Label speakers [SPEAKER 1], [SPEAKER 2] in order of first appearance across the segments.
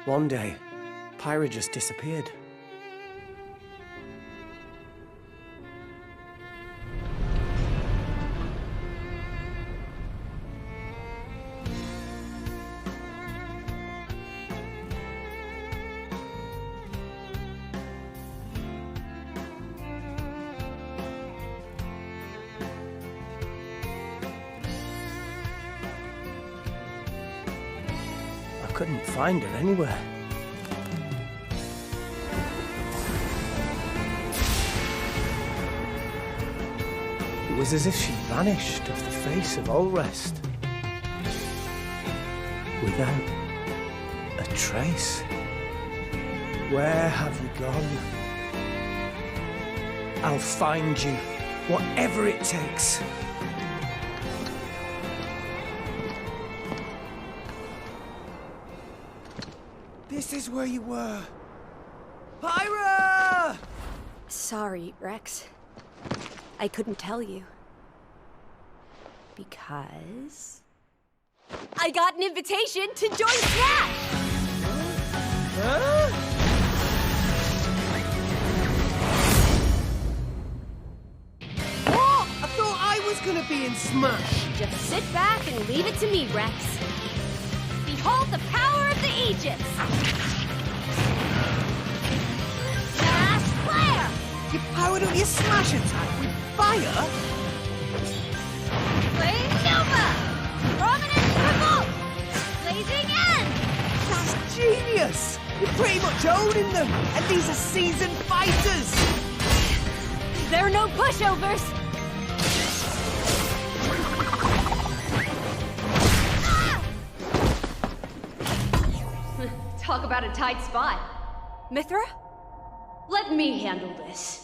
[SPEAKER 1] One day, Pyra just disappeared. I couldn't find her anywhere. It was as if she vanished off the face of all rest, without a trace. Where have you gone? I'll find you, whatever it takes. This is where you were. Pyra!
[SPEAKER 2] Sorry, Rex. I couldn't tell you. Because... I got an invitation to join Smash!
[SPEAKER 1] Huh? What? I thought I was gonna be in Smash.
[SPEAKER 2] Just sit back and leave it to me, Rex. Behold the power of the Aegis! Smash Flare!
[SPEAKER 1] You powered up your Smash attack with fire?
[SPEAKER 2] Flame Nova! Prominence Revolt! Blazing End!
[SPEAKER 1] That's genius! You're pretty much owning them, and these are seasoned fighters!
[SPEAKER 2] There are no pushovers!
[SPEAKER 3] Talk about a tight spot.
[SPEAKER 2] Mithra?
[SPEAKER 3] Let me handle this.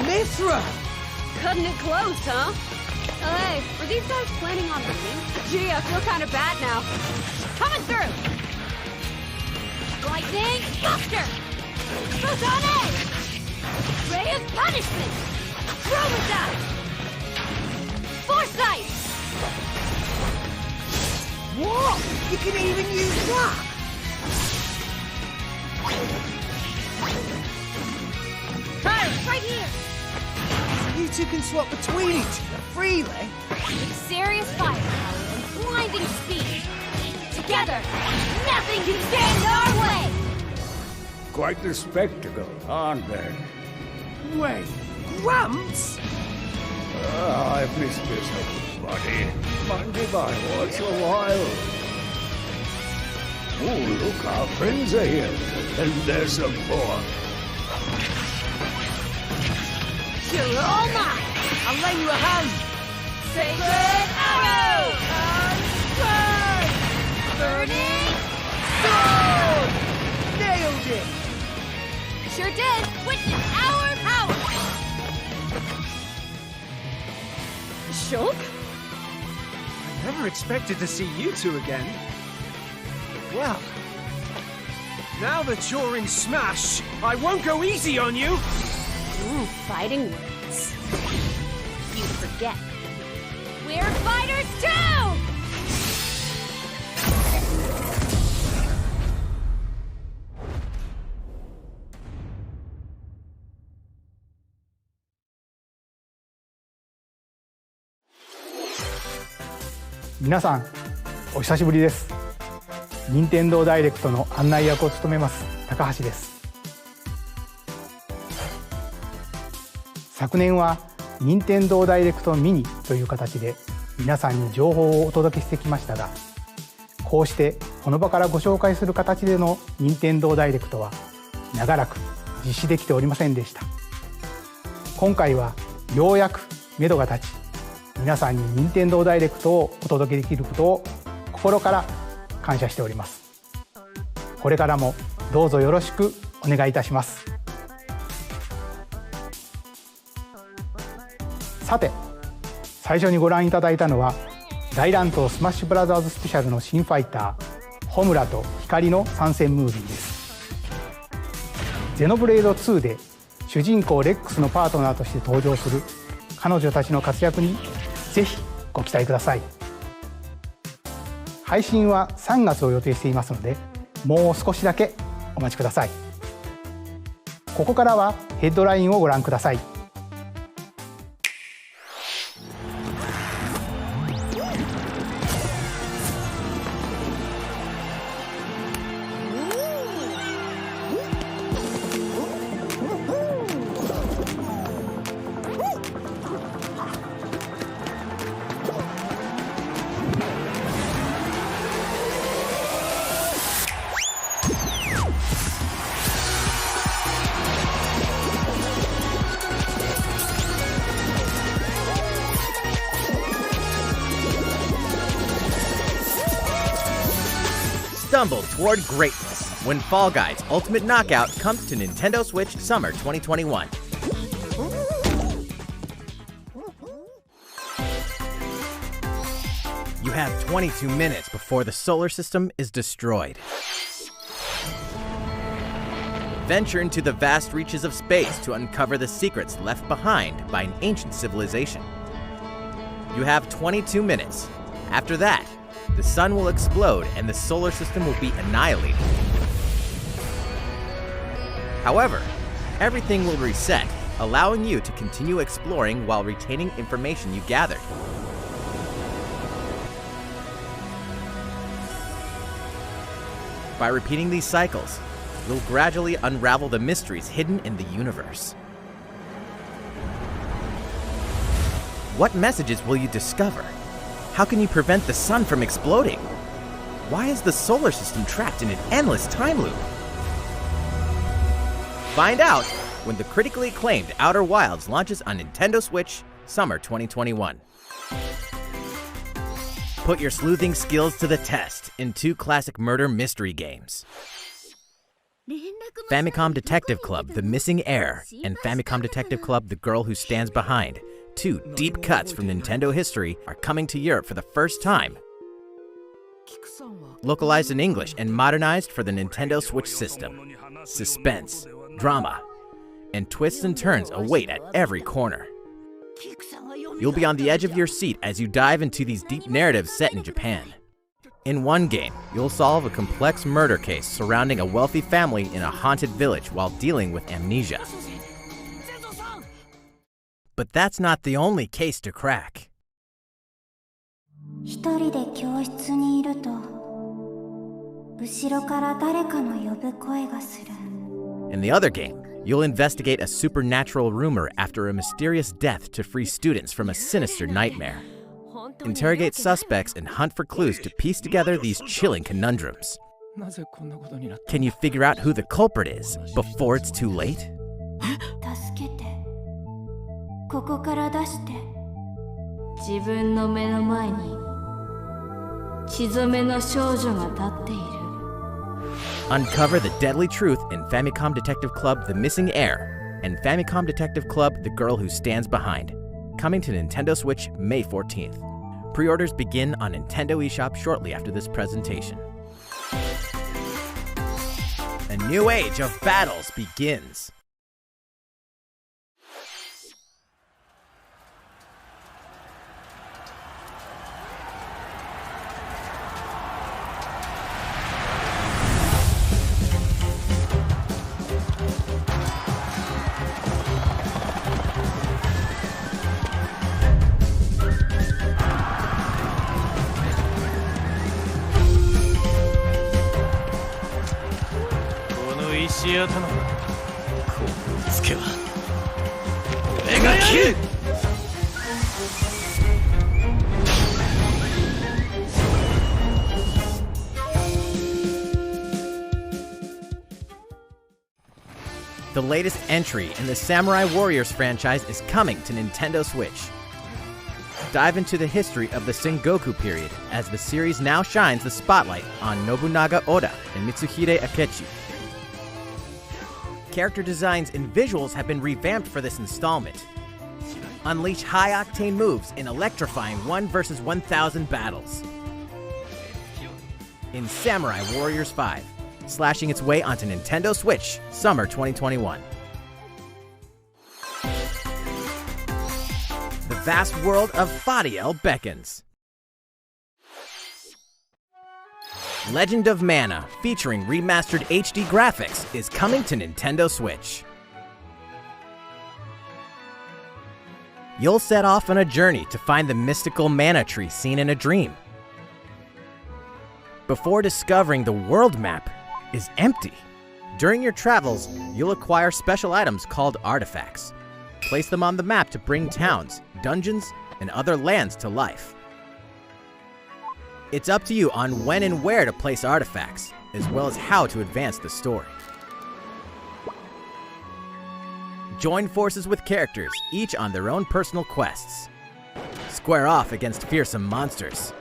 [SPEAKER 1] Mithra!
[SPEAKER 3] Cutting it close, huh? Hey, are these guys planning on winning? Gee, I feel kind of bad now. Coming through!
[SPEAKER 2] Lightning Buster! Photon Ray of Punishment! Chromazine! Foresight!
[SPEAKER 1] What? You can even use that?
[SPEAKER 2] Hey, right here!
[SPEAKER 1] You two can swap between each other freely?
[SPEAKER 2] With serious firepower and blinding speed. Together, nothing can stand in our way!
[SPEAKER 4] Quite the spectacle, aren't they?
[SPEAKER 1] Wait, Gramps?
[SPEAKER 4] I've missed this, buddy. Mind if I watch a while? Oh, look, our friends are here. And there's some more.
[SPEAKER 1] You're all mine! I'll lend you a hand!
[SPEAKER 2] Sacred Arrow! Burning
[SPEAKER 1] Sword! Nailed it!
[SPEAKER 2] Sure did! Witness our power!
[SPEAKER 3] Shulk?
[SPEAKER 5] I never expected to see you two again. Well, now that you're in Smash, I won't go easy on you!
[SPEAKER 2] Ooh, fighting words. You forget. We're fighters too!
[SPEAKER 6] 皆さんお久しぶりです。任天堂ダイレクトの案内役を務めます高橋です。昨年は任天堂ダイレクトミニという形で皆さんに情報をお届けしてきましたが、こうしてこの場からご紹介する形での任天堂ダイレクトは長らく実施できておりませんでした。今回はようやく目処が立ち、皆さんに任天堂ダイレクトをお届けできることを心から感謝しております。これからもどうぞよろしくお願いいたします。さて、最初にご覧いただいたのは大乱闘スマッシュブラザーズスペシャルの新ファイターホムラと光の参戦ムービーです。ゼノブレード2で主人公レックスのパートナーとして登場する彼女たちの活躍にぜひご期待ください。配信は3月を予定していますので、もう少しだけお待ちください。ここからはヘッドラインをご覧ください。
[SPEAKER 7] Stumble toward greatness when Fall Guys Ultimate Knockout comes to Nintendo Switch Summer 2021. You have 22 minutes before the solar system is destroyed. Venture into the vast reaches of space to uncover the secrets left behind by an ancient civilization. You have 22 minutes. After that, the sun will explode and the solar system will be annihilated. However, everything will reset, allowing you to continue exploring while retaining information you gathered. By repeating these cycles, you'll gradually unravel the mysteries hidden in the universe. What messages will you discover? How can you prevent the sun from exploding? Why is the solar system trapped in an endless time loop? Find out when the critically acclaimed Outer Wilds launches on Nintendo Switch Summer 2021. Put your sleuthing skills to the test in 2 classic murder mystery games. Famicom Detective Club The Missing Heir and Famicom Detective Club The Girl Who Stands Behind, 2 deep cuts from Nintendo history, are coming to Europe for the first time. Localized in English and modernized for the Nintendo Switch system. Suspense, drama, and twists and turns await at every corner. You'll be on the edge of your seat as you dive into these deep narratives set in Japan. In one game, you'll solve a complex murder case surrounding a wealthy family in a haunted village while dealing with amnesia. But that's not the only case to crack.
[SPEAKER 8] 一人で教室にいると、後ろから誰かの呼ぶ声がする。
[SPEAKER 7] In the other game, you'll investigate a supernatural rumor after a mysterious death to free students from a sinister nightmare. Interrogate suspects and hunt for clues to piece together these chilling conundrums. Can you figure out who the culprit is before it's too late?
[SPEAKER 8] 助けて。ここから出して。自分の目の前に血染めの少女が立っている。
[SPEAKER 7] Uncover the deadly truth in Famicom Detective Club The Missing Heir and Famicom Detective Club The Girl Who Stands Behind, coming to Nintendo Switch May 14th. Pre-orders begin on Nintendo eShop shortly after this presentation. A new age of battles begins. The latest entry in the Samurai Warriors franchise is coming to Nintendo Switch. Dive into the history of the Sengoku period as the series now shines the spotlight on Nobunaga Oda and Mitsuhide Akechi. Character designs and visuals have been revamped for this installment. Unleash high-octane moves in electrifying 1 vs 1,000 battles. In Samurai Warriors 5, slashing its way onto Nintendo Switch, summer 2021. The vast world of Fadiel beckons. Legend of Mana, featuring remastered HD graphics, is coming to Nintendo Switch. You'll set off on a journey to find the mystical mana tree seen in a dream. Before discovering the world map is empty. During your travels, you'll acquire special items called artifacts. Place them on the map to bring towns, dungeons, and other lands to life. It's up to you on when and where to place artifacts, as well as how to advance the story. Join forces with characters, each on their own personal quests. Square off against fearsome monsters.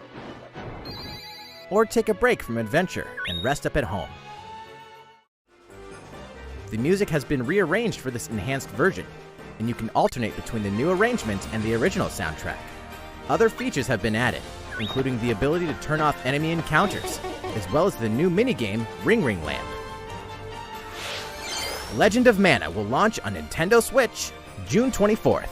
[SPEAKER 7] Or take a break from adventure and rest up at home. The music has been rearranged for this enhanced version, and you can alternate between the new arrangement and the original soundtrack. Other features have been added, including the ability to turn off enemy encounters, as well as the new minigame Ring Ring Land. Legend of Mana will launch on Nintendo Switch June 24th.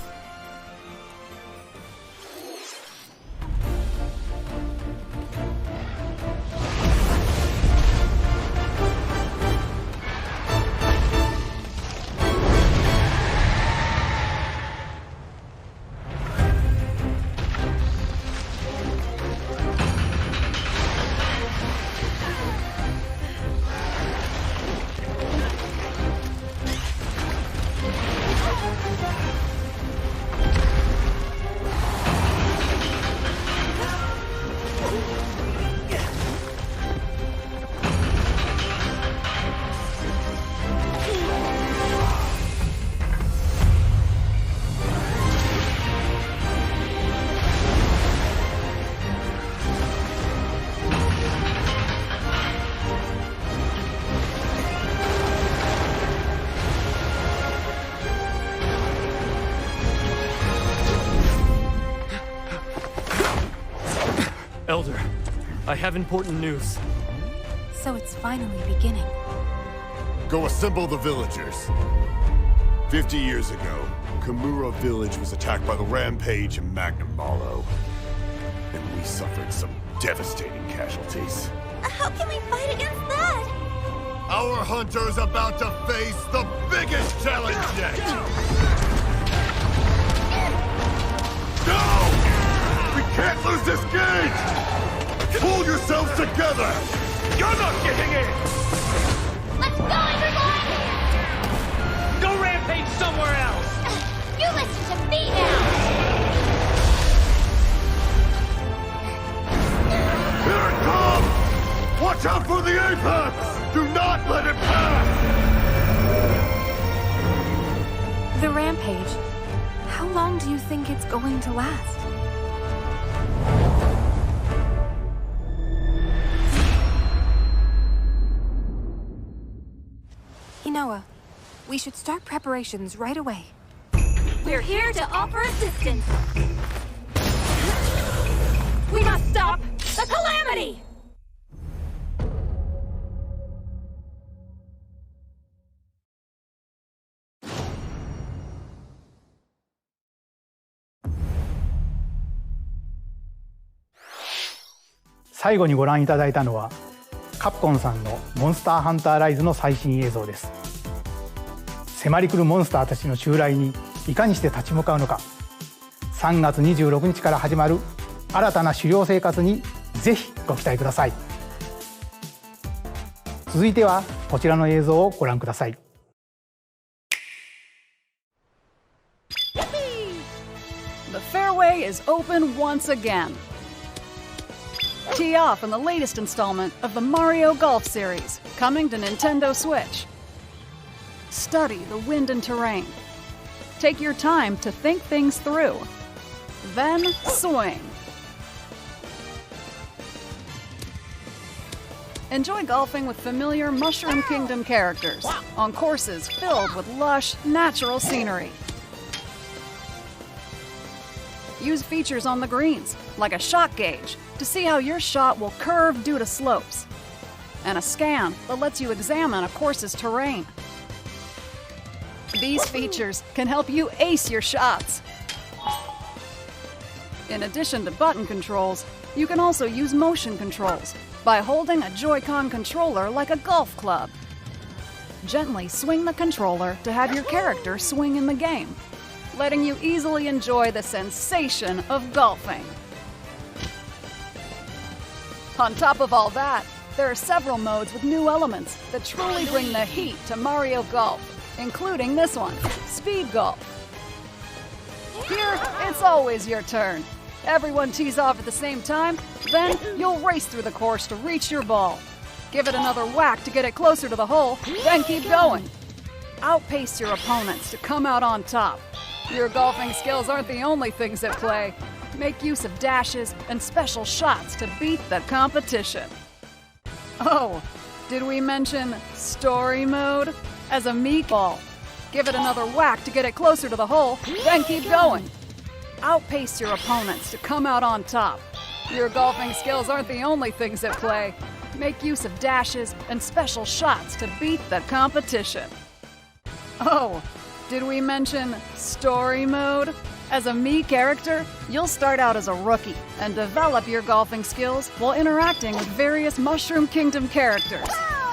[SPEAKER 9] Elder, I have important news.
[SPEAKER 2] So it's finally beginning.
[SPEAKER 10] Go assemble the villagers. 50 years ago, Kamura village was attacked by the Rampage and Magnum Malo. And we suffered some devastating casualties.
[SPEAKER 2] How can we fight against that?
[SPEAKER 10] Our hunter's about to face the biggest challenge yet! No! We can't lose this gate! Pull yourselves together!
[SPEAKER 5] You're not getting in!
[SPEAKER 2] Let's go, everyone!
[SPEAKER 5] Go rampage somewhere else!
[SPEAKER 2] You listen to me now!
[SPEAKER 10] Here it comes! Watch out for the apex! Do not let it pass!
[SPEAKER 2] The rampage. How long do you think it's going to last? Inoa, we should start preparations right away. We're here to offer assistance. We must stop the calamity!
[SPEAKER 6] 最後にご覧いただいたのはカプコンさんのモンスターハンターライズの最新映像です。迫り来るモンスターたちの襲来にいかにして立ち向かうのか、3月26日から始まる新たな狩猟生活にぜひご期待ください。続いてはこちらの映像をご覧ください。
[SPEAKER 11] The fairway is open once again. Tee off in the latest installment of the Mario Golf series, coming to Nintendo Switch. Study the wind and terrain. Take your time to think things through. Then swing. Enjoy golfing with familiar Mushroom Kingdom characters on courses filled with lush, natural scenery. Use features on the greens, like a shot gauge, to see how your shot will curve due to slopes. and a scan that lets you examine a course's terrain. These features can help you ace your shots. In addition to button controls, you can also use motion controls by holding a Joy-Con controller like a golf club. Gently swing the controller to have your character swing in the game, letting you easily enjoy the sensation of golfing. On top of all that, there are several modes with new elements that truly bring the heat to Mario Golf, including this one, Speed Golf. Here, it's always your turn. Everyone tees off at the same time, then you'll race through the course to reach your ball. Give it another whack to get it closer to the hole, then keep going. Outpace your opponents to come out on top. Your golfing skills aren't the only things at play. Make use of dashes and special shots to beat the competition. Oh, did we mention Story Mode? As a meatball, give it another whack to get it closer to the hole, then keep going. Outpace your opponents to come out on top. Your golfing skills aren't the only things at play. Make use of dashes and special shots to beat the competition. Oh, did we mention Story Mode? As a Mii character, you'll start out as a rookie and develop your golfing skills while interacting with various Mushroom Kingdom characters.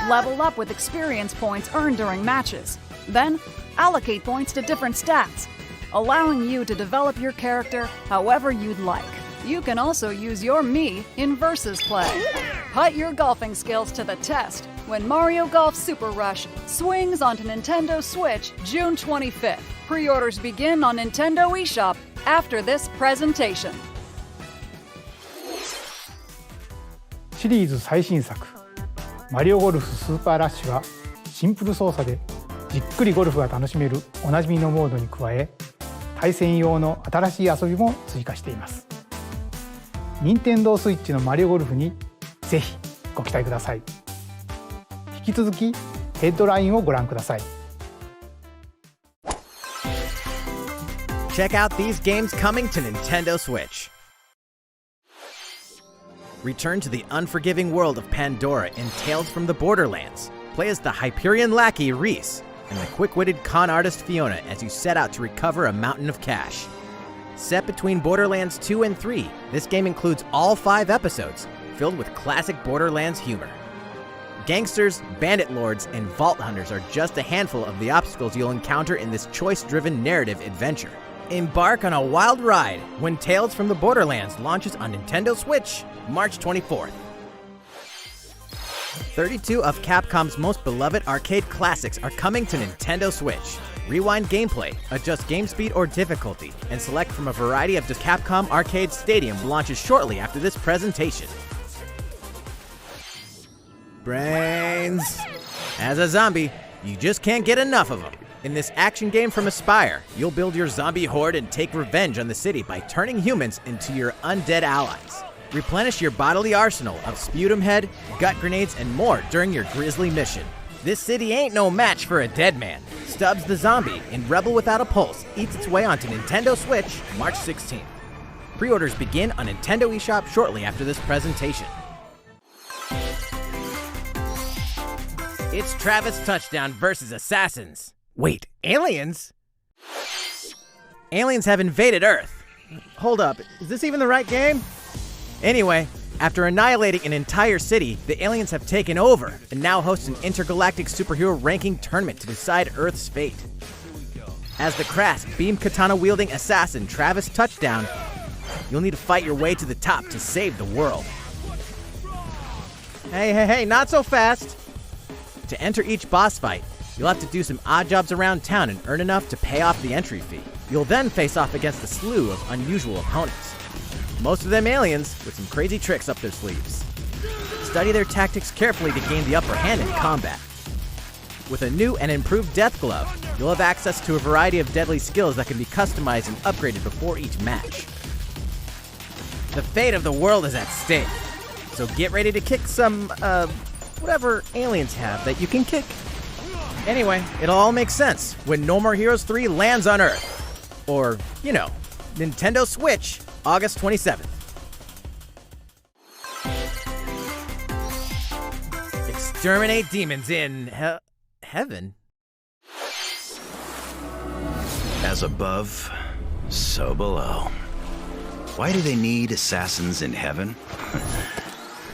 [SPEAKER 11] Level up with experience points earned during matches. Then, allocate points to different stats, allowing you to develop your character however you'd like. You can also use your Mii in versus play. Put your golfing skills to the test when Mario Golf Super Rush swings onto Nintendo Switch June 25th. Pre-orders begin on Nintendo eShop after this presentation.
[SPEAKER 6] シリーズ最新作マリオゴルフスーパーラッシュはシンプル操作でじっくりゴルフが楽しめるおなじみのモードに加え、対戦用の新しい遊びも追加しています。任天堂スイッチのマリオゴルフにぜひご期待ください。引き続きヘッドラインをご覧ください。
[SPEAKER 7] Check out these games coming to Nintendo Switch. Return to the unforgiving world of Pandora in Tales from the Borderlands. Play as the Hyperion lackey Reese and the quick-witted con artist Fiona as you set out to recover a mountain of cash. Set between Borderlands 2 and 3, this game includes all 5 episodes, filled with classic Borderlands humor. Gangsters, bandit lords, and vault hunters are just a handful of the obstacles you'll encounter in this choice-driven narrative adventure. Embark on a wild ride when Tales from the Borderlands launches on Nintendo Switch, March 24th. 32 of Capcom's most beloved arcade classics are coming to Nintendo Switch. Rewind gameplay, adjust game speed or difficulty, and select from a variety of the Capcom Arcade Stadium launches shortly after this presentation. Brains! As a zombie, you just can't get enough of them. In this action game from Aspyr, you'll build your zombie horde and take revenge on the city by turning humans into your undead allies. Replenish your bodily arsenal of sputum head, gut grenades, and more during your grisly mission. This city ain't no match for a dead man. Stubbs the Zombie in Rebel Without a Pulse eats its way onto Nintendo Switch March 16th. Pre-orders begin on Nintendo eShop shortly after this presentation. It's Travis Touchdown versus Assassins. Wait, aliens? Aliens have invaded Earth. Hold up, is this even the right game? Anyway, after annihilating an entire city, the aliens have taken over and now host an intergalactic superhero ranking tournament to decide Earth's fate. As the crass, beam katana-wielding assassin Travis Touchdown, you'll need to fight your way to the top to save the world. Hey, not so fast! To enter each boss fight, you'll have to do some odd jobs around town and earn enough to pay off the entry fee. You'll then face off against a slew of unusual opponents. Most of them aliens with some crazy tricks up their sleeves. Study their tactics carefully to gain the upper hand in combat. With a new and improved Death Glove, you'll have access to a variety of deadly skills that can be customized and upgraded before each match. The fate of the world is at stake, so get ready to kick some, whatever aliens have that you can kick. Anyway, it'll all make sense when No More Heroes 3 lands on Earth. Or, you know, Nintendo Switch, August 27th. exterminate demons in heaven.
[SPEAKER 12] As above, so below. Why do they need assassins in heaven?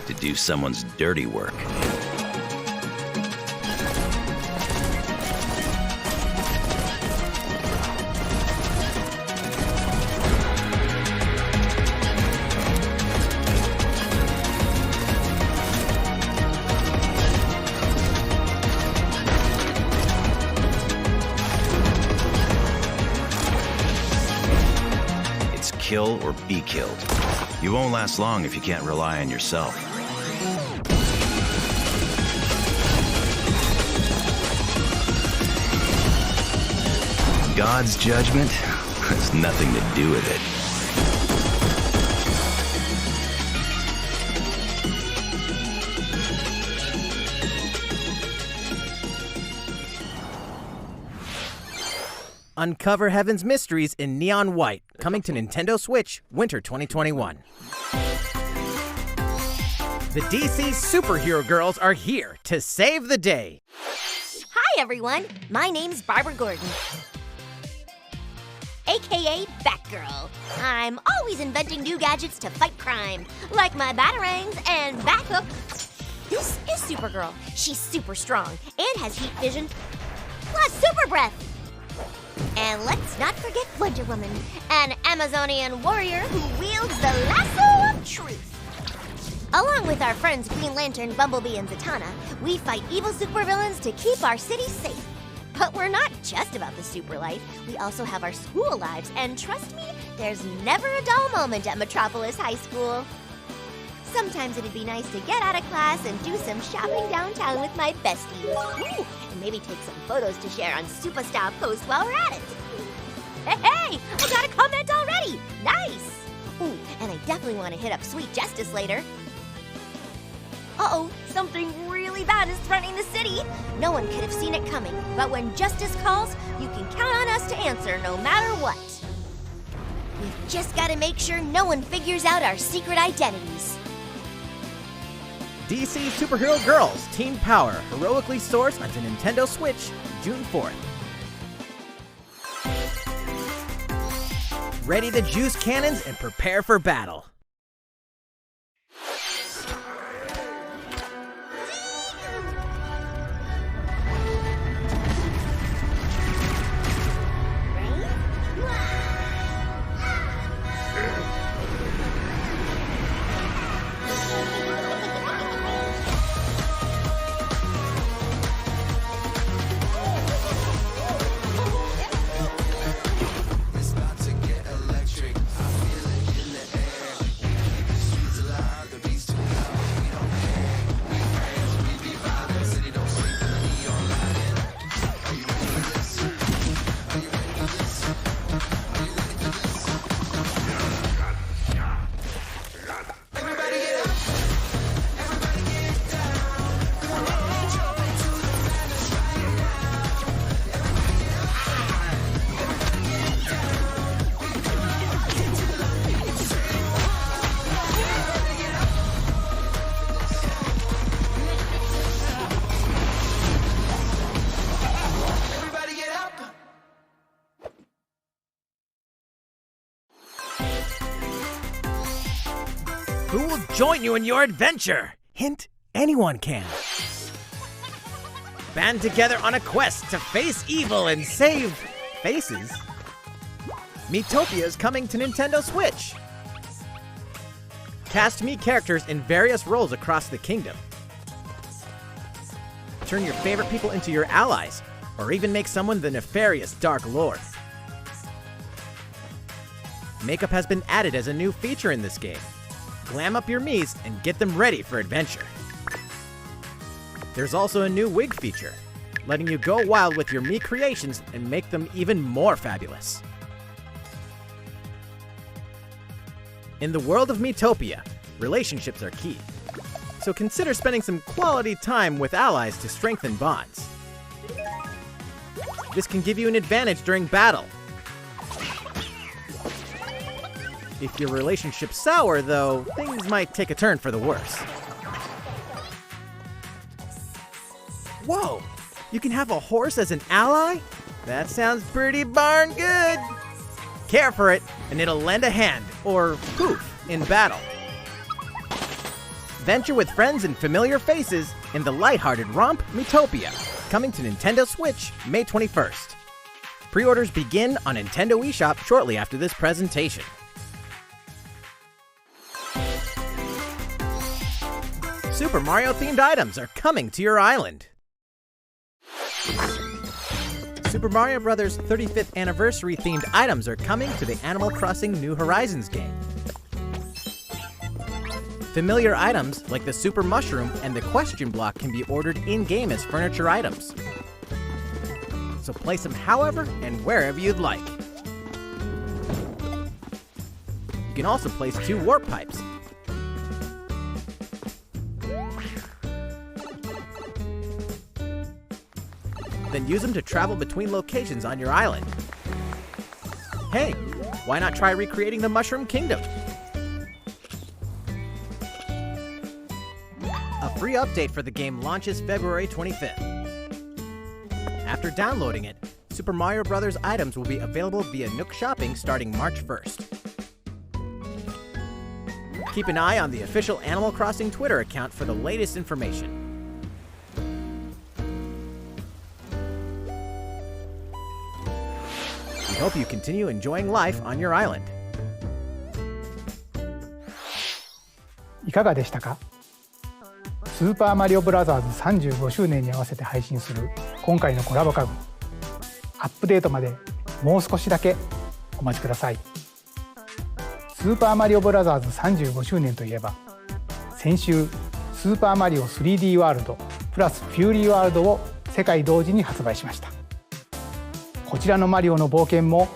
[SPEAKER 12] To do someone's dirty work. Kill or be killed. You won't last long if you can't rely on yourself. God's judgment has nothing to do with it.
[SPEAKER 7] Uncover Heaven's mysteries in neon white, coming to Nintendo Switch, winter 2021. The DC superhero girls are here to save the day.
[SPEAKER 13] Hi everyone, my name's Barbara Gordon, aka Batgirl. I'm always inventing new gadgets to fight crime, like my batarangs and Bathook. This is Supergirl. She's super strong and has heat vision, plus super breath. And let's not forget Wonder Woman, an Amazonian warrior who wields the lasso of truth. Along with our friends Green Lantern, Bumblebee, and Zatanna, we fight evil supervillains to keep our city safe. But we're not just about the super life. We also have our school lives, and trust me, there's never a dull moment at Metropolis High School. Sometimes it'd be nice to get out of class and do some shopping downtown with my besties. Ooh, and maybe take some photos to share on Superstar Post while we're at it. Hey, I got a comment already! Nice! Ooh, and I definitely want to hit up Sweet Justice later. Uh-oh, something really bad is threatening the city. No one could have seen it coming, but when justice calls, you can count on us to answer no matter what. We've just got to make sure no one figures out our secret identities.
[SPEAKER 7] DC Superhero Girls Teen Power heroically soars onto Nintendo Switch June 4th. Ready to juice cannons and prepare for battle. Who will join you in your adventure? Hint, anyone can. Band together on a quest to face evil and save faces. Miitopia is coming to Nintendo Switch. Cast Mii characters in various roles across the kingdom. Turn your favorite people into your allies, or even make someone the nefarious Dark Lord. Makeup has been added as a new feature in this game. Glam up your Miis and get them ready for adventure. There's also a new wig feature, letting you go wild with your Mii creations and make them even more fabulous. In the world of Miitopia, relationships are key. So consider spending some quality time with allies to strengthen bonds. This can give you an advantage during battle. If your relationship's sour, though, things might take a turn for the worse. Whoa! You can have a horse as an ally? That sounds pretty darn good! Care for it, and it'll lend a hand, or poof, in battle. Venture with friends and familiar faces in the lighthearted romp Miitopia, coming to Nintendo Switch May 21st. Pre-orders begin on Nintendo eShop shortly after this presentation. Super Mario-themed items are coming to your island. Super Mario Bros. 35th Anniversary-themed items are coming to the Animal Crossing New Horizons game. Familiar items like the Super Mushroom and the Question Block can be ordered in-game as furniture items. So place them however and wherever you'd like. You can also place 2 warp pipes. Then use them to travel between locations on your island. Hey, why not try recreating the Mushroom Kingdom? A free update for the game launches February 25th. After downloading it, Super Mario Bros. Items will be available via Nook Shopping starting March 1st. Keep an eye on the official Animal Crossing Twitter account for the latest information. We hope you continue enjoying life on your island.
[SPEAKER 6] いかがでしたか？スーパーマリオブラザーズ35周年に合わせて配信する今回のコラボ家具。アップデートまでもう少しだけお待ちください。スーパーマリオブラザーズ35周年といえば、先週スーパーマリオ 3D ワールドプラスフューリーワールドを世界同時に発売しました。こちらのマリオの冒険も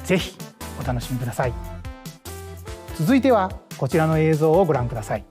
[SPEAKER 6] ぜひお楽しみください。続いてはこちらの映像をご覧ください。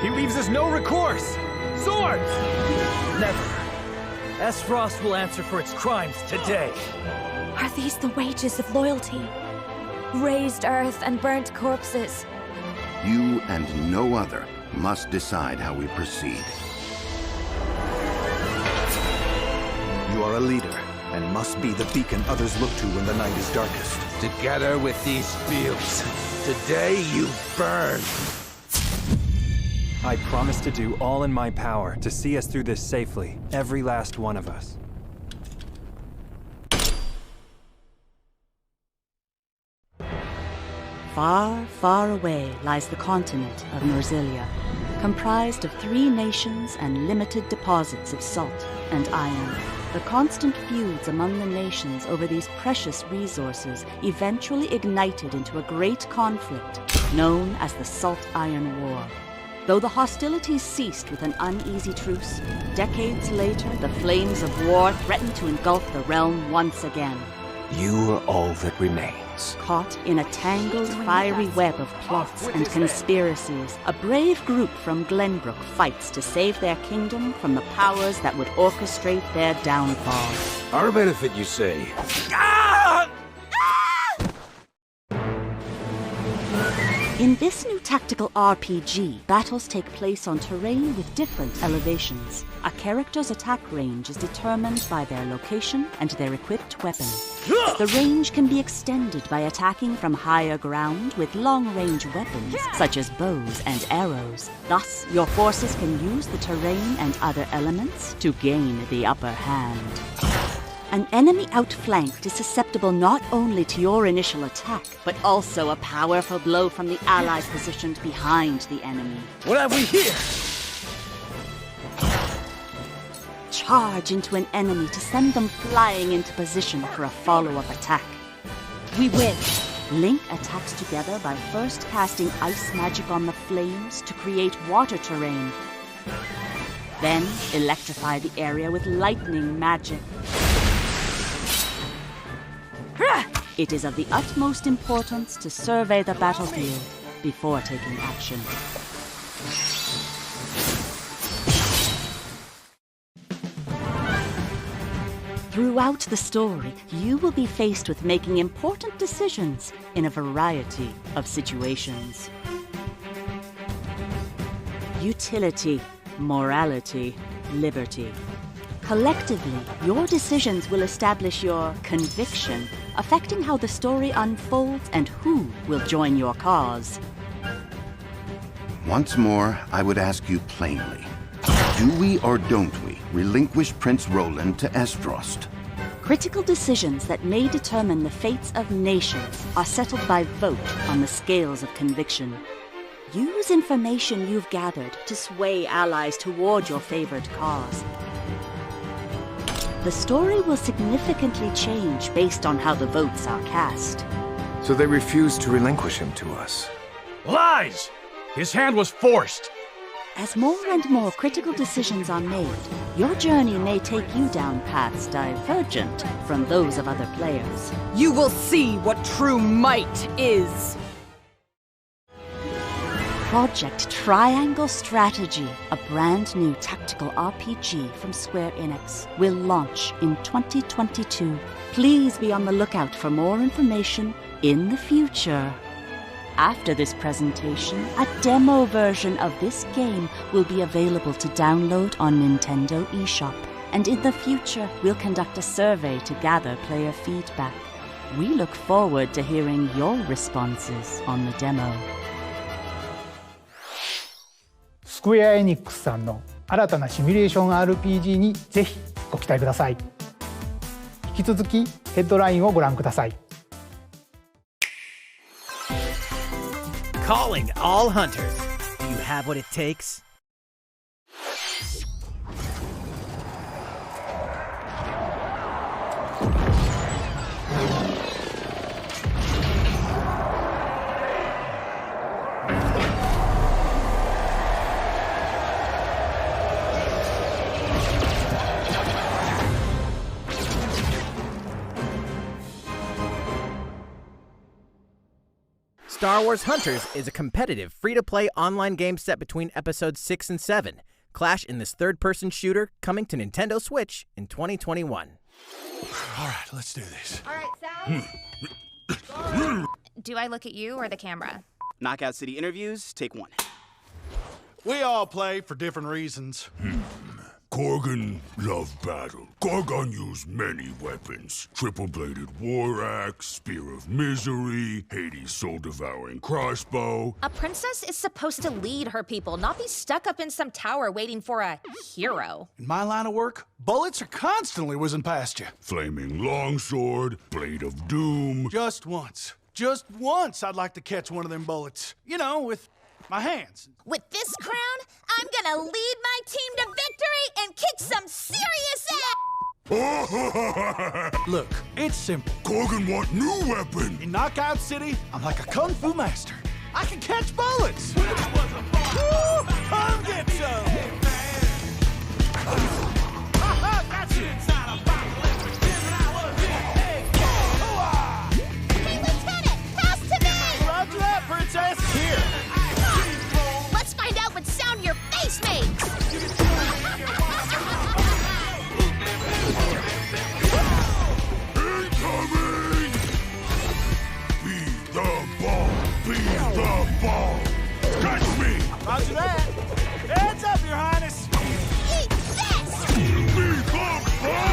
[SPEAKER 5] He leaves us no recourse! Swords!
[SPEAKER 9] Never. S-Frost will answer for its crimes today.
[SPEAKER 2] Are these the wages of loyalty? Raised earth and burnt corpses.
[SPEAKER 14] You and no other must decide how we proceed.
[SPEAKER 15] You are a leader and must be the beacon others look to when the night is darkest.
[SPEAKER 16] Together with these fields, today you burn.
[SPEAKER 17] I promise to do all in my power to see us through this safely, every last one of us.
[SPEAKER 18] Far, far away lies the continent of Norzilia, comprised of 3 nations and limited deposits of salt and iron. The constant feuds among the nations over these precious resources eventually ignited into a great conflict known as the Salt Iron War. Though the hostilities ceased with an uneasy truce, decades later the flames of war threatened to engulf the realm once again.
[SPEAKER 16] You are all that remains.
[SPEAKER 18] Caught in a tangled, fiery web of plots and conspiracies, a brave group from Glenbrook fights to save their kingdom from the powers that would orchestrate their downfall.
[SPEAKER 16] Our benefit, you say?
[SPEAKER 18] In this new tactical RPG, battles take place on terrain with different elevations. A character's attack range is determined by their location and their equipped weapon. The range can be extended by attacking from higher ground with long-range weapons, such as bows and arrows. Thus, your forces can use the terrain and other elements to gain the upper hand. An enemy outflanked is susceptible not only to your initial attack, but also a powerful blow from the ally positioned behind the enemy.
[SPEAKER 16] What have we here?
[SPEAKER 18] Charge into an enemy to send them flying into position for a follow-up attack. We win. Link attacks together by first casting ice magic on the flames to create water terrain. Then, electrify the area with lightning magic. It is of the utmost importance to survey the battlefield before taking action. Throughout the story, you will be faced with making important decisions in a variety of situations. Utility, morality, liberty. Collectively, your decisions will establish your conviction, affecting how the story unfolds and who will join your cause.
[SPEAKER 14] Once more, I would ask you plainly. Do we or don't we relinquish Prince Roland to Esdrost?
[SPEAKER 18] Critical decisions that may determine the fates of nations are settled by vote on the scales of conviction. Use information you've gathered to sway allies toward your favored cause. The story will significantly change based on how the votes are cast.
[SPEAKER 19] So they refused to relinquish him to us.
[SPEAKER 20] Lies! His hand was forced!
[SPEAKER 18] As more and more critical decisions are made, your journey may take you down paths divergent from those of other players.
[SPEAKER 21] You will see what true might is!
[SPEAKER 18] Project Triangle Strategy, a brand new tactical RPG from Square Enix, will launch in 2022. Please be on the lookout for more information in the future. After this presentation, a demo version of this game will be available to download on Nintendo eShop. And in the future, we'll conduct a survey to gather player feedback. We look forward to hearing your responses on the demo.
[SPEAKER 6] スクエア・エニックスさんの新たなシミュレーション RPG にぜひご期待ください。引き続きヘッドラインをご覧ください。
[SPEAKER 7] Calling all hunters. Do you have what it takes? Star Wars Hunters is a competitive, free-to-play online game set between episodes 6 and 7. Clash in this third-person shooter coming to Nintendo Switch in 2021.
[SPEAKER 22] All right, let's do this.
[SPEAKER 23] All right, Sal. Do I look at you or the camera?
[SPEAKER 24] Knockout City interviews, take one.
[SPEAKER 22] We all play for different reasons.
[SPEAKER 25] Korgan loved battle. Korgan used many weapons. Triple-bladed war axe, spear of misery, Hades' soul-devouring crossbow.
[SPEAKER 23] A princess is supposed to lead her people, not be stuck up in some tower waiting for a hero.
[SPEAKER 22] In my line of work, bullets are constantly whizzing past you.
[SPEAKER 25] Flaming longsword, blade of doom.
[SPEAKER 22] Just once I'd like to catch one of them bullets. You know, with my hands.
[SPEAKER 13] With this crown, I'm gonna lead my team to victory and kick some serious ass!
[SPEAKER 22] Look, it's simple.
[SPEAKER 25] Korgan want new weapon.
[SPEAKER 22] In Knockout City, I'm like a kung fu master. I can catch bullets. Woo! Come get some. Got you.
[SPEAKER 13] Hey, Lieutenant, pass to me!
[SPEAKER 22] Roger that, Princess. Here.
[SPEAKER 13] Let's find out what sound your face makes!
[SPEAKER 25] Incoming! Be the ball! Be the ball! Catch me!
[SPEAKER 22] Roger that. Heads up, Your Highness.
[SPEAKER 13] Eat this!
[SPEAKER 25] Be the ball!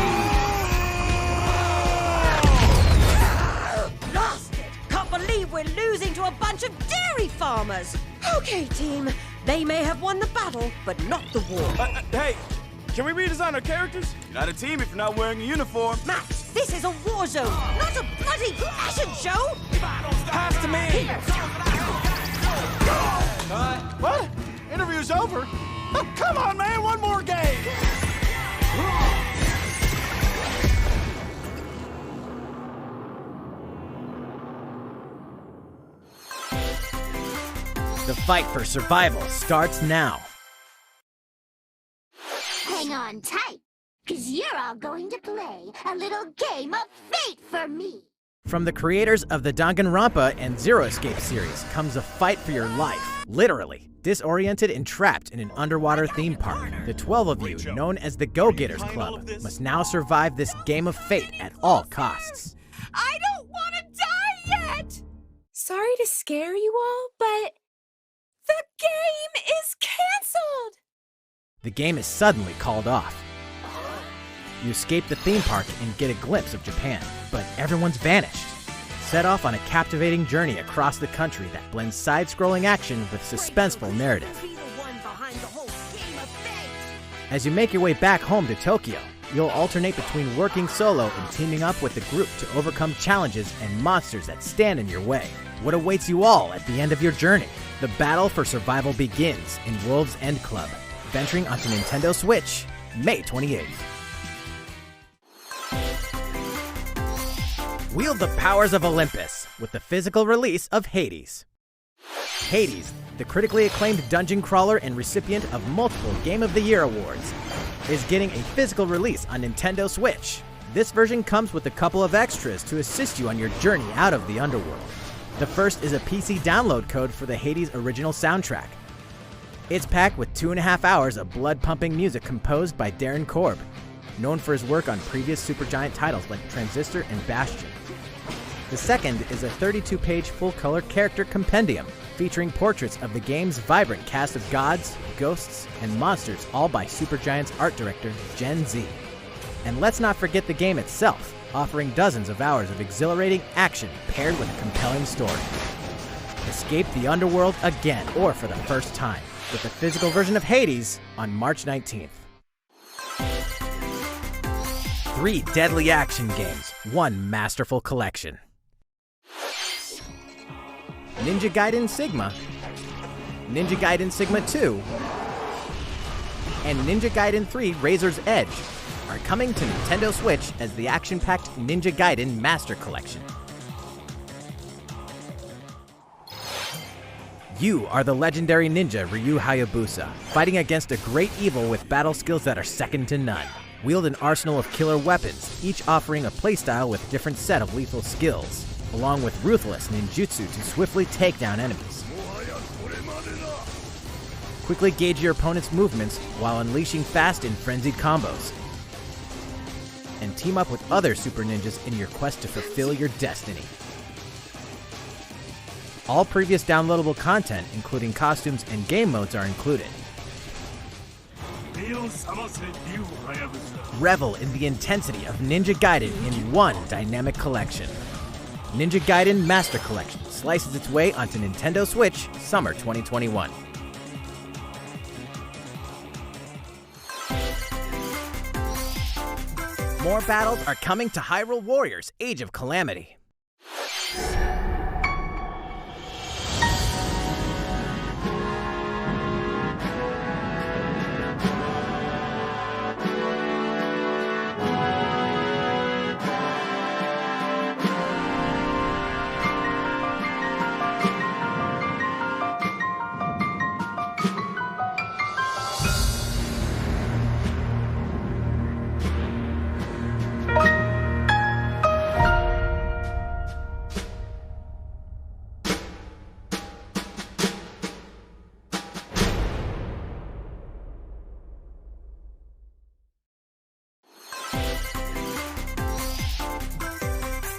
[SPEAKER 26] Lost it! Can't believe we're losing to a bunch of dairy farmers! Okay, team. They may have won the battle, but not the war.
[SPEAKER 22] Hey, can we redesign our characters?
[SPEAKER 24] You're not a team if you're not wearing a uniform.
[SPEAKER 26] Max, this is a war zone, not a bloody fashion show!
[SPEAKER 22] Pass to me! What? Interview's over? Oh, come on, man, one more game!
[SPEAKER 7] The fight for survival starts now.
[SPEAKER 1] Hang on tight, because you're all going to play a little game of fate for me.
[SPEAKER 7] From the creators of the Danganronpa and Zero Escape series comes a fight for your life, literally. Disoriented and trapped in an underwater theme park, the 12 of you, known as the Go-Getters Club, must now survive this game of fate at all costs.
[SPEAKER 21] I don't want to die yet! Sorry to scare you all, but the game is canceled!
[SPEAKER 7] The game is suddenly called off. You escape the theme park and get a glimpse of Japan, but everyone's vanished. Set off on a captivating journey across the country that blends side-scrolling action with suspenseful narrative. As you make your way back home to Tokyo, you'll alternate between working solo and teaming up with the group to overcome challenges and monsters that stand in your way. What awaits you all at the end of your journey? The battle for survival begins in Wolves End Club, venturing onto Nintendo Switch, May 28th. Wield the powers of Olympus with the physical release of Hades. Hades, the critically acclaimed dungeon crawler and recipient of multiple Game of the Year awards, is getting a physical release on Nintendo Switch. This version comes with a couple of extras to assist you on your journey out of the underworld. The first is a PC download code for the Hades original soundtrack. It's packed with 2.5 hours of blood-pumping music composed by Darren Korb, known for his work on previous Supergiant titles like Transistor and Bastion. The second is a 32-page full-color character compendium featuring portraits of the game's vibrant cast of gods, ghosts, and monsters, all by Supergiant's art director, Gen Z. And let's not forget the game itself, offering dozens of hours of exhilarating action paired with a compelling story. Escape the underworld again, or for the first time, with the physical version of Hades on March 19th. 3 deadly action games, 1 masterful collection. Ninja Gaiden Sigma, Ninja Gaiden Sigma 2, and Ninja Gaiden 3 Razor's Edge are coming to Nintendo Switch as the action-packed Ninja Gaiden Master Collection. You are the legendary ninja Ryu Hayabusa, fighting against a great evil with battle skills that are second to none. Wield an arsenal of killer weapons, each offering a playstyle with a different set of lethal skills, along with ruthless ninjutsu to swiftly take down enemies. Quickly gauge your opponent's movements while unleashing fast and frenzied combos. And team up with other super ninjas in your quest to fulfill your destiny. All previous downloadable content, including costumes and game modes, are included. Revel in the intensity of Ninja Gaiden in one dynamic collection. Ninja Gaiden Master Collection slices its way onto Nintendo Switch summer 2021. More battles are coming to Hyrule Warriors: Age of Calamity.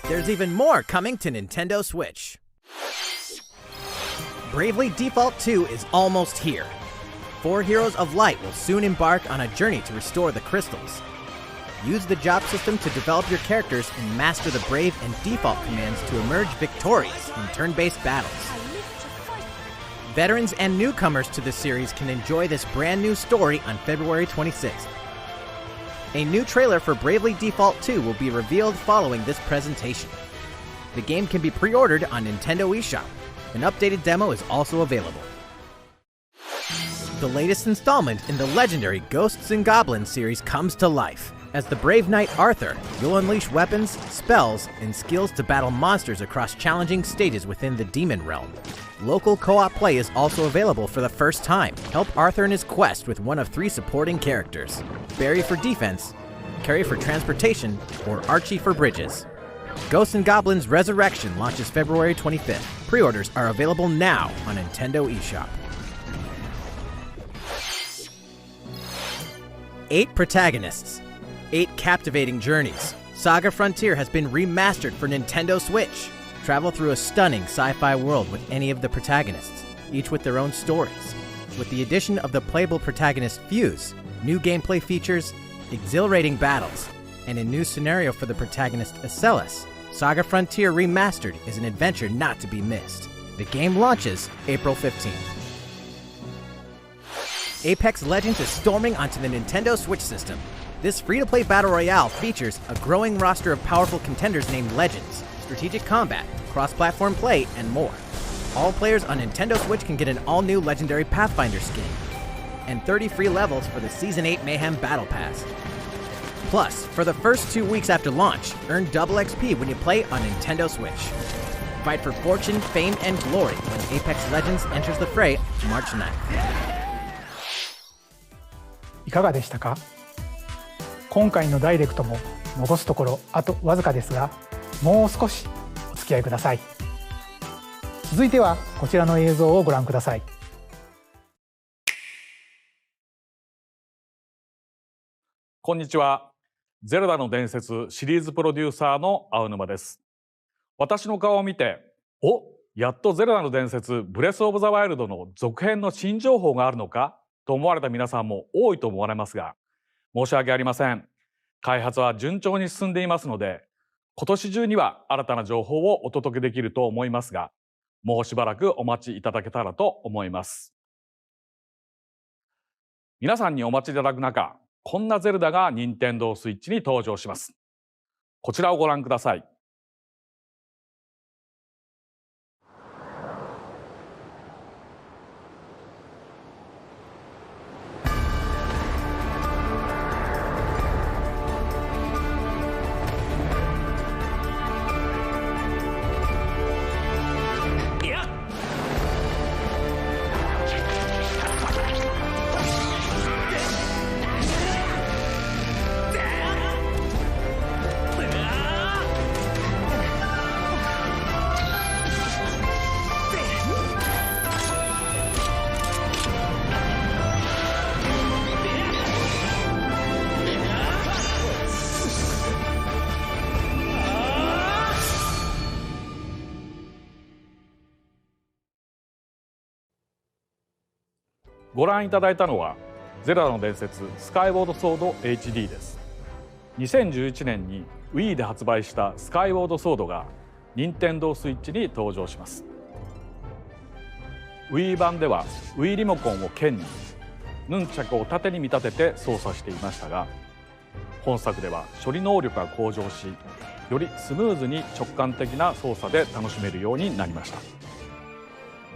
[SPEAKER 7] There's even more coming to Nintendo Switch. Bravely Default 2 is almost here. 4 Heroes of Light will soon embark on a journey to restore the crystals. Use the job system to develop your characters and master the Brave and Default commands to emerge victorious in turn-based battles. Veterans and newcomers to the series can enjoy this brand new story on February 26th. A new trailer for Bravely Default 2 will be revealed following this presentation. The game can be pre-ordered on Nintendo eShop. An updated demo is also available. The latest installment in the legendary Ghosts and Goblins series comes to life. As the brave knight Arthur, you'll unleash weapons, spells, and skills to battle monsters across challenging stages within the demon realm. Local co-op play is also available for the first time. Help Arthur in his quest with one of 3 supporting characters: Barry for defense, Carrie for transportation, or Archie for bridges. Ghosts and Goblins Resurrection launches February 25th. Pre-orders are available now on Nintendo eShop. 8 protagonists, 8 captivating journeys. SaGa Frontier has been remastered for Nintendo Switch. Travel through a stunning sci-fi world with any of the protagonists, each with their own stories. With the addition of the playable protagonist Fuse, new gameplay features, exhilarating battles, and a new scenario for the protagonist Acellus, SaGa Frontier Remastered is an adventure not to be missed. The game launches April 15th. Apex Legends is storming onto the Nintendo Switch system. This free-to-play battle royale features a growing roster of powerful contenders named Legends, strategic combat, cross-platform play, and more. All players on Nintendo Switch can get an all-new Legendary Pathfinder skin, and 30 free levels for the Season 8 Mayhem Battle Pass. Plus, for the first 2 weeks after launch, earn double XP when you play on Nintendo Switch. Fight for fortune, fame, and glory when Apex Legends enters the fray March 9th.
[SPEAKER 6] いかがでしたか？今回のダイレクトも残すところあとわずかですが、もう少しお付き合いください。続いてはこちらの映像をご覧ください。
[SPEAKER 3] こんにちは。ゼルダの伝説シリーズプロデューサーの青沼です。私の顔を見て、やっとゼルダの伝説ブレスオブザワイルドの続編の新情報があるのかと思われた皆さんも多いと思われますが、申し訳ありません。開発は順調に進んでいますので、今年中には新たな情報をお届けできると思いますが、もうしばらくお待ちいただけたらと思います。皆さんにお待ちいただく中、こんなゼルダが任天堂スイッチに登場します。こちらをご覧ください。ご覧いただいたのはゼルダの伝説スカイウォードソード HD です。2011年に Wii で発売したスカイウォードソードが任天堂スイッチに登場します。 Wii 版では Wii リモコンを剣にヌンチャクを縦に見立てて操作していましたが、本作では処理能力が向上し、よりスムーズに直感的な操作で楽しめるようになりました。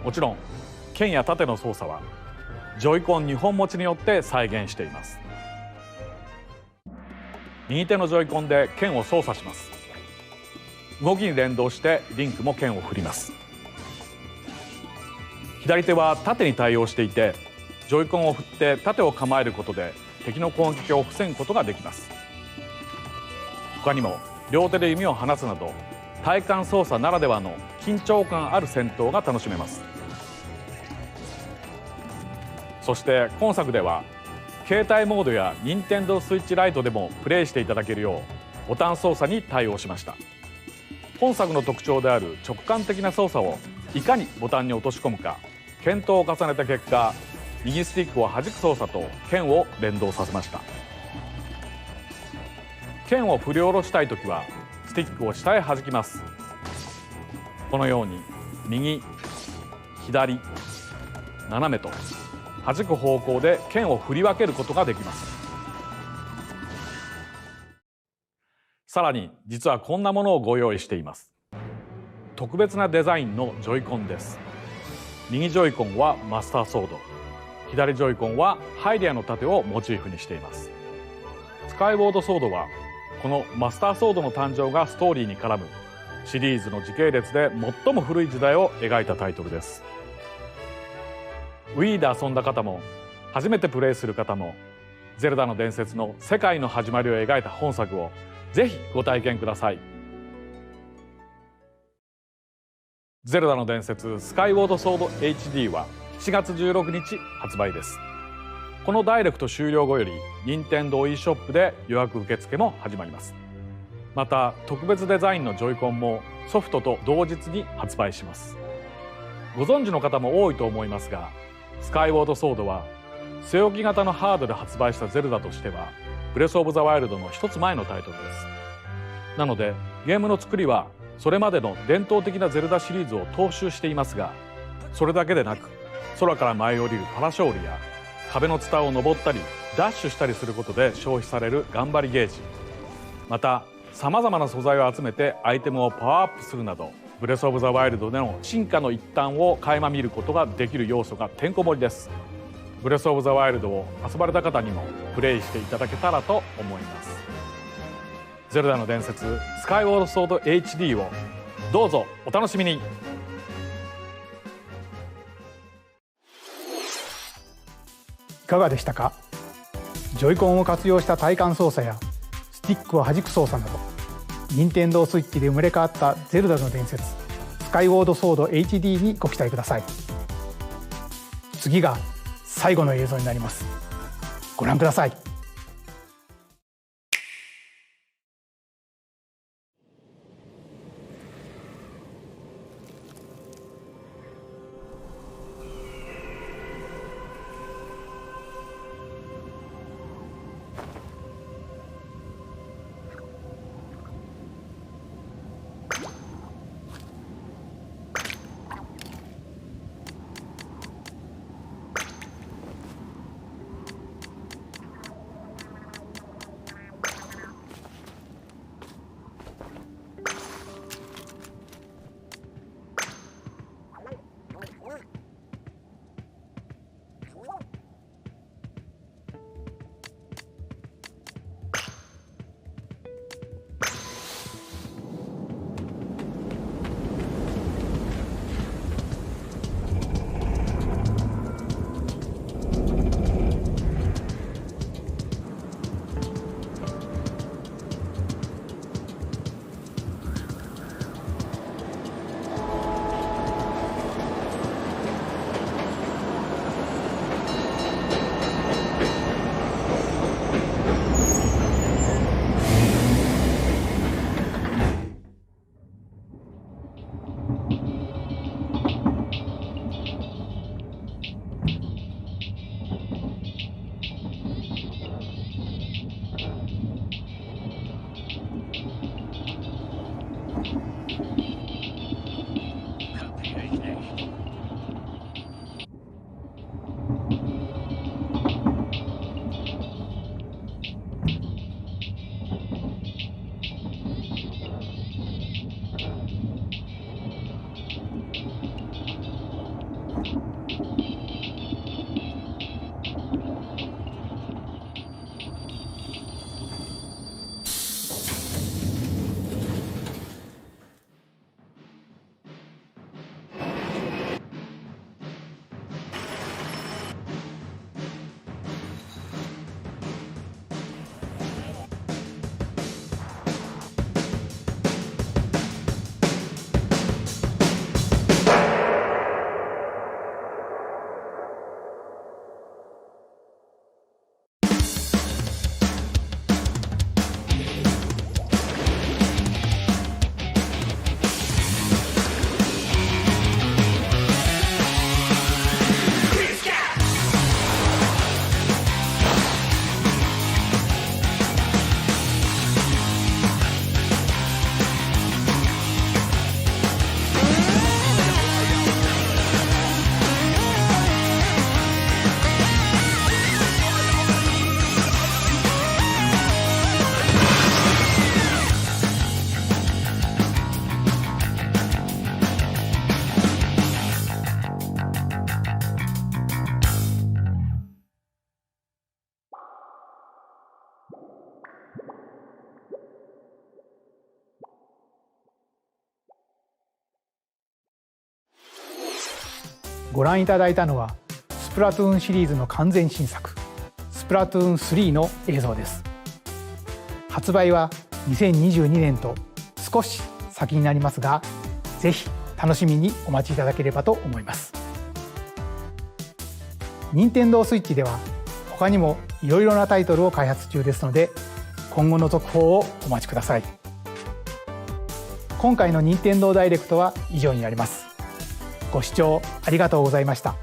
[SPEAKER 3] もちろん剣や縦の操作はジョイコン2本持ちによって再現しています。右手のジョイコンで剣を操作します。動きに連動してリンクも剣を振ります。左手は縦に対応していて、ジョイコンを振って縦を構えることで敵の攻撃を防ぐことができます。他にも両手で弓を放つなど体感操作ならではの緊張感ある戦闘が楽しめます。そして今作では携帯モードや任天堂スイッチライトでもプレイしていただけるようボタン操作に対応しました。本作の特徴である直感的な操作をいかにボタンに落とし込むか検討を重ねた結果、右スティックを弾く操作と剣を連動させました。剣を振り下ろしたいときはスティックを下へ弾きます。このように右、左、斜めと弾く方向で剣を振り分けることができます。さらに実はこんなものをご用意しています。特別なデザインのジョイコンです。右ジョイコンはマスターソード、左ジョイコンはハイリアの盾をモチーフにしています。スカイウォードソードはこのマスターソードの誕生がストーリーに絡むシリーズの時系列で最も古い時代を描いたタイトルです。Wii で遊んだ方も初めてプレイする方もゼルダの伝説の世界の始まりを描いた本作をぜひご体験ください。ゼルダの伝説スカイウォードソード HD は7月16日発売です。このダイレクト終了後より任天堂 e ショップで予約受付も始まります。また特別デザインのジョイコンもソフトと同日に発売します。ご存知の方も多いと思いますが、スカイウォードソードは据え置き型のハードで発売したゼルダとしてはブレスオブザワイルドの一つ前のタイトルです。なのでゲームの作りはそれまでの伝統的なゼルダシリーズを踏襲していますが、それだけでなく空から舞い降りるパラショールや壁のツタを登ったりダッシュしたりすることで消費される頑張りゲージ、またさまざまな素材を集めてアイテムをパワーアップするなどブレスオブザワイルドでの進化の一端を垣間見ることができる要素がてんこ盛りです。ブレスオブザワイルドを遊ばれた方にもプレイしていただけたらと思います。ゼルダの伝説スカイウォードソード HD をどうぞお楽しみに。い
[SPEAKER 6] かがでしたか？ジョイコンを活用した体感操作やスティックを弾く操作など、任天堂スイッチで生まれ変わったゼルダの伝説スカイウォードソード HD にご期待ください。次が最後の映像になります。ご覧ください。ご覧いただいたのはスプラトゥーンシリーズの完全新作スプラトゥーン3の映像です。発売は2022年と少し先になりますが、ぜひ楽しみにお待ちいただければと思います。任天堂スイッチでは他にもいろいろなタイトルを開発中ですので、今後の続報をお待ちください。今回の任天堂ダイレクトは以上になります。ご視聴ありがとうございました。